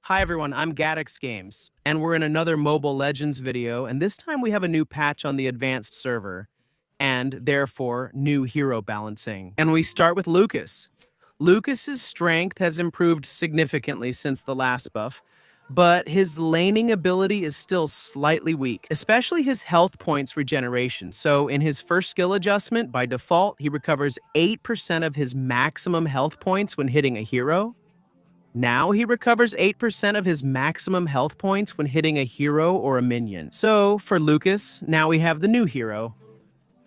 Hi everyone, I'm Gaddix Games, and we're in another Mobile Legends video, and this time we have a new patch on the advanced server, and therefore new hero balancing. And we start with Lukas. Lukas's strength has improved significantly since the last buff, but his laning ability is still slightly weak, especially his health points regeneration. So in his first skill adjustment, by default, he recovers 8% of his maximum health points when hitting a hero. Now he recovers 8% of his maximum health points when hitting a hero or a minion. So for Lukas, now we have the new hero.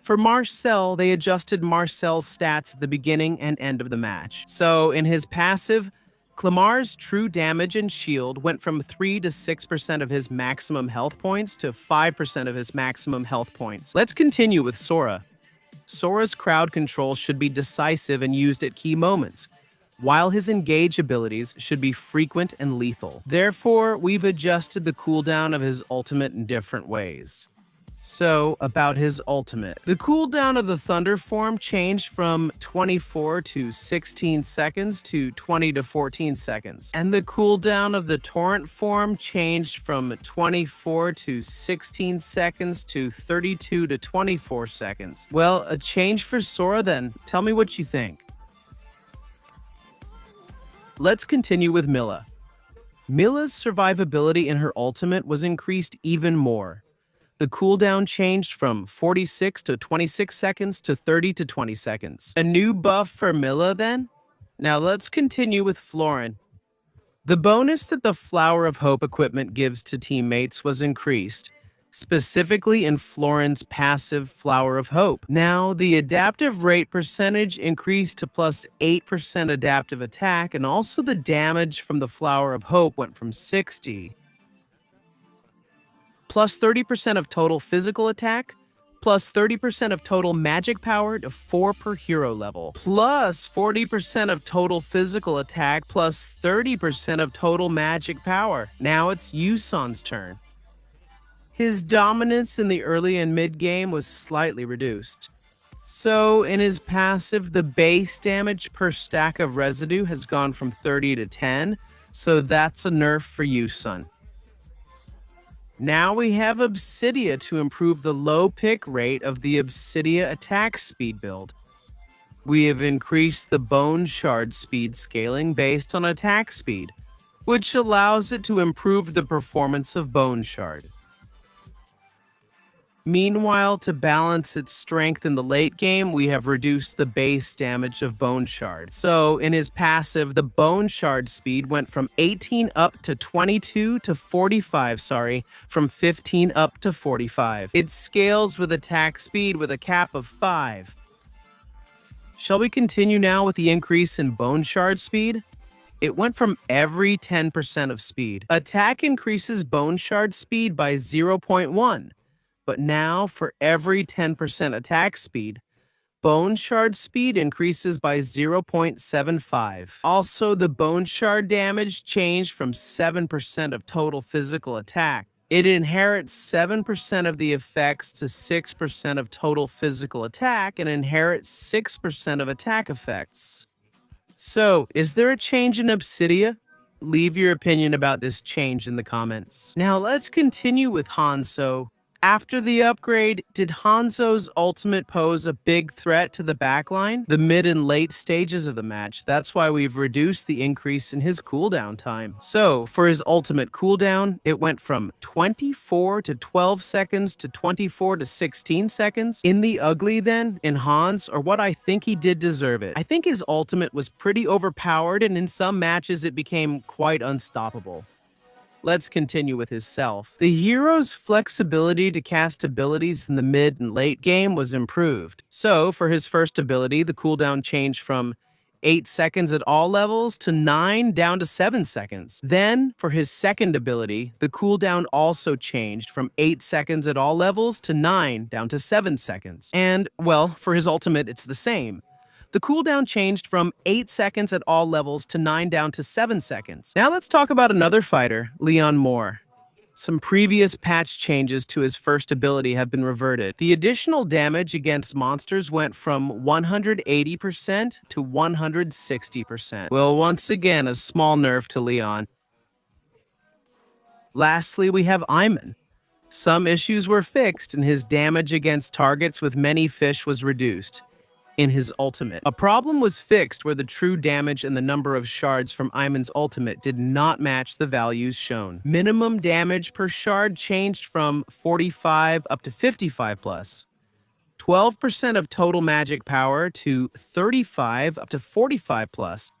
For Marcel, they adjusted Marcel's stats at the beginning and end of the match. So in his passive, Clamar's true damage and shield went from 3 to 6% of his maximum health points to 5% of his maximum health points. Let's continue with Sora. Sora's crowd control should be decisive and used at key moments, while his engage abilities should be frequent and lethal. Therefore, we've adjusted the cooldown of his ultimate in different ways. So, about his ultimate. The cooldown of the Thunder form changed from 24 to 16 seconds to 20 to 14 seconds. And the cooldown of the Torrent form changed from 24 to 16 seconds to 32 to 24 seconds. Well, a change for Sora then. Tell me what you think. Let's continue with Milla. Milla's survivability in her ultimate was increased even more. The cooldown changed from 46 to 26 seconds to 30 to 20 seconds. A new buff for Milla then? Now let's continue with Florin. The bonus that the Flower of Hope equipment gives to teammates was increased, specifically in Florin's passive Flower of Hope. Now, the adaptive rate percentage increased to plus 8% adaptive attack, and also the damage from the Flower of Hope went from 60. Plus 30% of total physical attack, plus 30% of total magic power to 4 per hero level, plus 40% of total physical attack, plus 30% of total magic power. Now it's Yuson's turn. His dominance in the early and mid game was slightly reduced. So in his passive, the base damage per stack of residue has gone from 30 to 10, so that's a nerf for Yuson. Now we have Obsidia to improve the low pick rate of the Obsidia attack speed build. We have increased the bone shard speed scaling based on attack speed, which allows it to improve the performance of bone shard. Meanwhile, to balance its strength in the late game, we have reduced the base damage of Bone Shard. So, in his passive, the Bone Shard speed went from 18 up to 22 to 45, from 15 up to 45. It scales with attack speed with a cap of 5. Shall we continue now with the increase in Bone Shard speed? It went from every 10% of speed. Attack increases Bone Shard speed by 0.1. But now, for every 10% attack speed, Bone Shard speed increases by 0.75. Also, the Bone Shard damage changed from 7% of total physical attack. It inherits 7% of the effects to 6% of total physical attack and inherits 6% of attack effects. So, is there a change in Obsidia? Leave your opinion about this change in the comments. Now, let's continue with Hanzo. After the upgrade, did Hanzo's ultimate pose a big threat to the backline? The mid and late stages of the match. That's why we've reduced the increase in his cooldown time. So, for his ultimate cooldown, it went from 24 to 12 seconds to 24 to 16 seconds. In the ugly then, in Hans, or what I think he did deserve it. I think his ultimate was pretty overpowered, and in some matches it became quite unstoppable. Let's continue with his self. The hero's flexibility to cast abilities in the mid and late game was improved. So, for his first ability, the cooldown changed from 8 seconds at all levels to 9 down to 7 seconds. Then, for his second ability, the cooldown also changed from 8 seconds at all levels to 9 down to 7 seconds. And, well, for his ultimate, it's the same. The cooldown changed from 8 seconds at all levels to 9 down to 7 seconds. Now let's talk about another fighter, Leomord. Some previous patch changes to his first ability have been reverted. The additional damage against monsters went from 180% to 160%. Well, once again, a small nerf to Leon. Lastly, we have Eimon. Some issues were fixed and his damage against targets with many fish was reduced. In his ultimate, a problem was fixed where the true damage and the number of shards from Eimon's ultimate did not match the values shown. Minimum damage per shard changed from 45 up to 55 plus. 12% of total magic power to 35 up to 45 plus.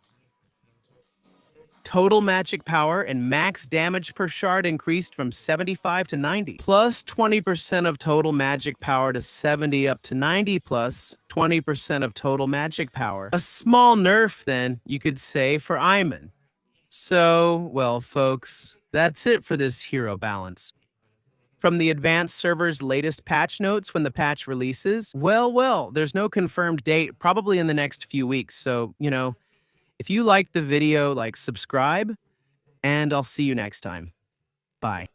Total magic power and max damage per shard increased from 75 to 90, plus 20% of total magic power to 70 up to 90, plus 20% of total magic power. A small nerf, then, you could say, for Eimon. So, well, folks, that's it for this hero balance. From the advanced server's latest patch notes when the patch releases, well, there's no confirmed date, probably in the next few weeks, so, if you liked the video, subscribe, and I'll see you next time. Bye.